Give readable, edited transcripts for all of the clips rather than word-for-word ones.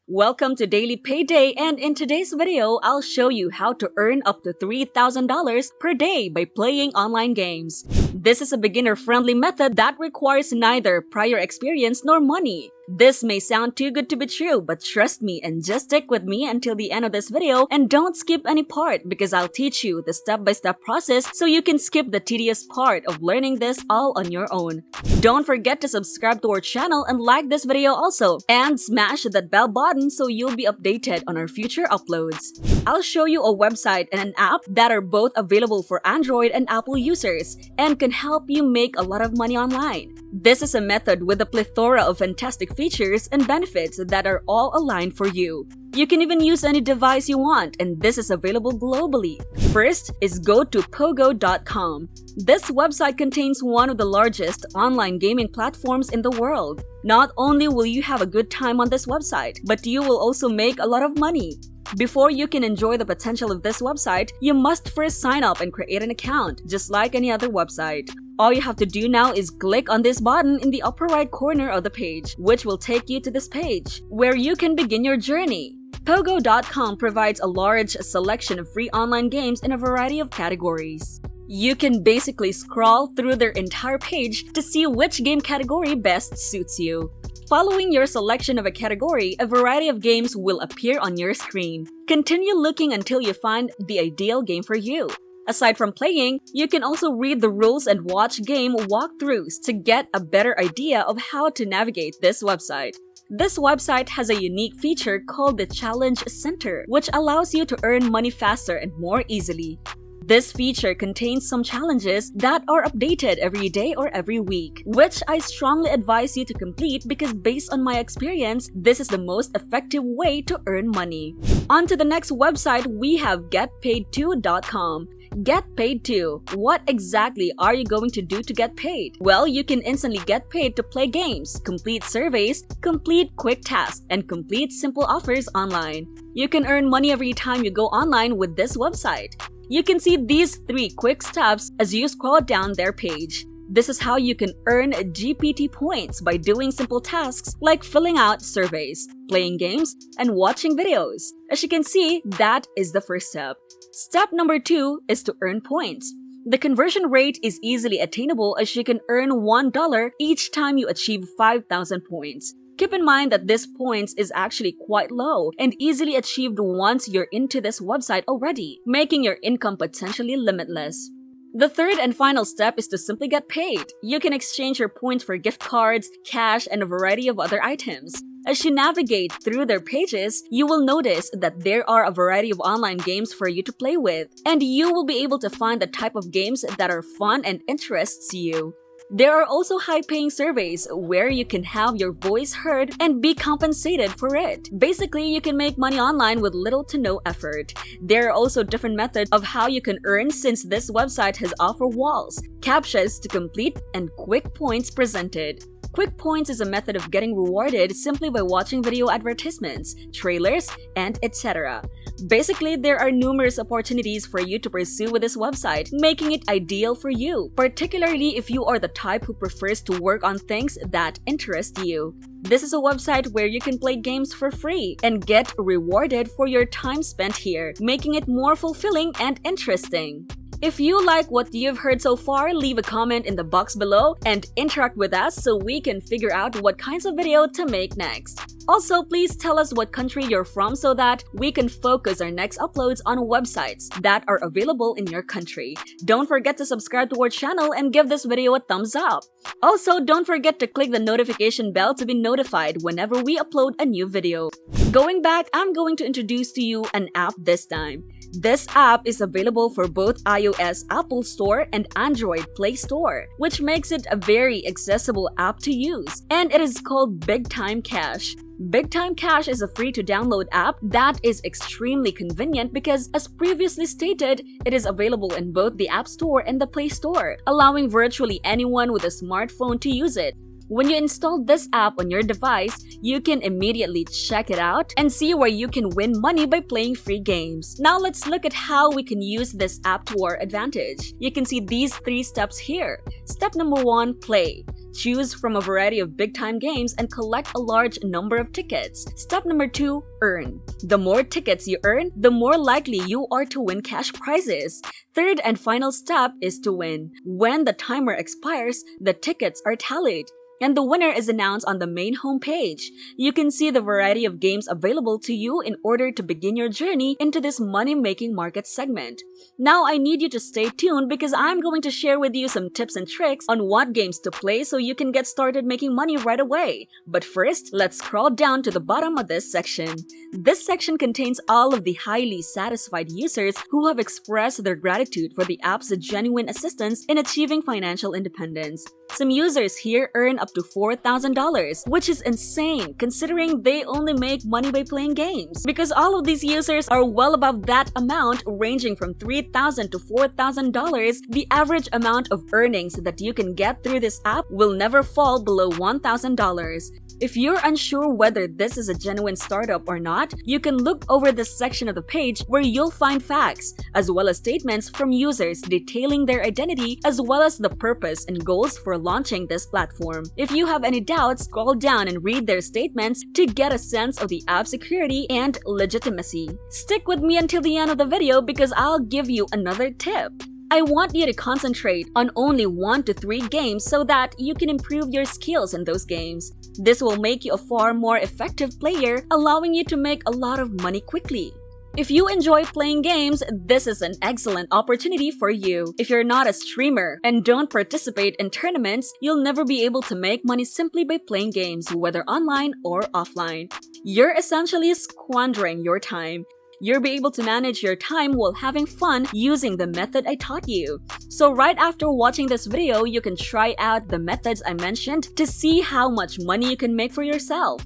Welcome to Daily Payday, and in today's video, I'll show you how to earn up to $3,000 per day by playing online games. This is a beginner-friendly method that requires neither prior experience nor money. This may sound too good to be true, but trust me and just stick with me until the end of this video and don't skip any part because I'll teach you the step-by-step process so you can skip the tedious part of learning this all on your own. Don't forget to subscribe to our channel and like this video also, and smash that bell button so you'll be updated on our future uploads. I'll show you a website and an app that are both available for Android and Apple users and can help you make a lot of money online. This is a method with a plethora of fantastic features and benefits that are all aligned for you. You can even use any device you want, and this is available globally. First is go to Pogo.com. This website contains one of the largest online gaming platforms in the world. Not only will you have a good time on this website, but you will also make a lot of money. Before you can enjoy the potential of this website, you must first sign up and create an account, just like any other website. All you have to do now is click on this button in the upper right corner of the page, which will take you to this page, where you can begin your journey. Pogo.com provides a large selection of free online games in a variety of categories. You can basically scroll through their entire page to see which game category best suits you. Following your selection of a category, a variety of games will appear on your screen. Continue looking until you find the ideal game for you. Aside from playing, you can also read the rules and watch game walkthroughs to get a better idea of how to navigate this website. This website has a unique feature called the Challenge Center, which allows you to earn money faster and more easily. This feature contains some challenges that are updated every day or every week, which I strongly advise you to complete because based on my experience, this is the most effective way to earn money. On to the next website, we have GetPaid2.com. Get paid to. What exactly are you going to do to get paid? Well, you can instantly get paid to play games, complete surveys, complete quick tasks, and complete simple offers online. You can earn money every time you go online with this website. You can see these 3 quick steps as you scroll down their page. This is how you can earn GPT points by doing simple tasks like filling out surveys, playing games, and watching videos. As you can see, that is the first step. Step number 2 is to earn points. The conversion rate is easily attainable as you can earn $1 each time you achieve 5,000 points. Keep in mind that this points is actually quite low and easily achieved once you're into this website already, making your income potentially limitless. The third and final step is to simply get paid. You can exchange your points for gift cards, cash, and a variety of other items. As you navigate through their pages, you will notice that there are a variety of online games for you to play with, and you will be able to find the type of games that are fun and interests you. There are also high-paying surveys where you can have your voice heard and be compensated for it. Basically, you can make money online with little to no effort. There are also different methods of how you can earn since this website has offer walls, captchas to complete, and quick points presented. Quick points is a method of getting rewarded simply by watching video advertisements, trailers, and etc. Basically, there are numerous opportunities for you to pursue with this website, making it ideal for you, particularly if you are the type who prefers to work on things that interest you. This is a website where you can play games for free and get rewarded for your time spent here, making it more fulfilling and interesting. If you like what you've heard so far, leave a comment in the box below and interact with us so we can figure out what kinds of video to make next. Also, please tell us what country you're from so that we can focus our next uploads on websites that are available in your country. Don't forget to subscribe to our channel and give this video a thumbs up. Also, don't forget to click the notification bell to be notified whenever we upload a new video. Going back, I'm going to introduce to you an app this time. This app is available for both iOS Apple Store and Android Play Store, which makes it a very accessible app to use, and it is called Big Time Cash. Big Time Cash is a free-to-download app that is extremely convenient because, as previously stated, it is available in both the App Store and the Play Store, allowing virtually anyone with a smartphone to use it. When you install this app on your device, you can immediately check it out and see where you can win money by playing free games. Now let's look at how we can use this app to our advantage. You can see these 3 steps here. Step number 1, play. Choose from a variety of big-time games and collect a large number of tickets. Step number 2, earn. The more tickets you earn, the more likely you are to win cash prizes. Third and final step is to win. When the timer expires, the tickets are tallied, and the winner is announced on the main homepage. You can see the variety of games available to you in order to begin your journey into this money-making market segment. Now I need you to stay tuned because I'm going to share with you some tips and tricks on what games to play so you can get started making money right away. But first, let's scroll down to the bottom of this section. This section contains all of the highly satisfied users who have expressed their gratitude for the app's genuine assistance in achieving financial independence. Some users here earn up to $4,000, which is insane considering they only make money by playing games. Because all of these users are well above that amount, ranging from $3,000 to $4,000, the average amount of earnings that you can get through this app will never fall below $1,000. If you're unsure whether this is a genuine startup or not, you can look over this section of the page where you'll find facts, as well as statements from users detailing their identity as well as the purpose and goals for launching this platform. If you have any doubts, scroll down and read their statements to get a sense of the app's security and legitimacy. Stick with me until the end of the video because I'll give you another tip. I want you to concentrate on only 1 to 3 games so that you can improve your skills in those games. This will make you a far more effective player, allowing you to make a lot of money quickly. If you enjoy playing games, this is an excellent opportunity for you. If you're not a streamer and don't participate in tournaments, you'll never be able to make money simply by playing games, whether online or offline. You're essentially squandering your time. You'll be able to manage your time while having fun using the method I taught you. So right after watching this video, you can try out the methods I mentioned to see how much money you can make for yourself.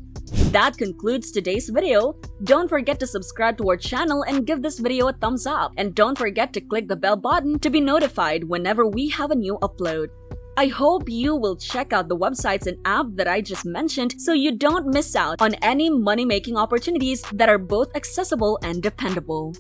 That concludes today's video. Don't forget to subscribe to our channel and give this video a thumbs up. And don't forget to click the bell button to be notified whenever we have a new upload. I hope you will check out the websites and app that I just mentioned so you don't miss out on any money-making opportunities that are both accessible and dependable.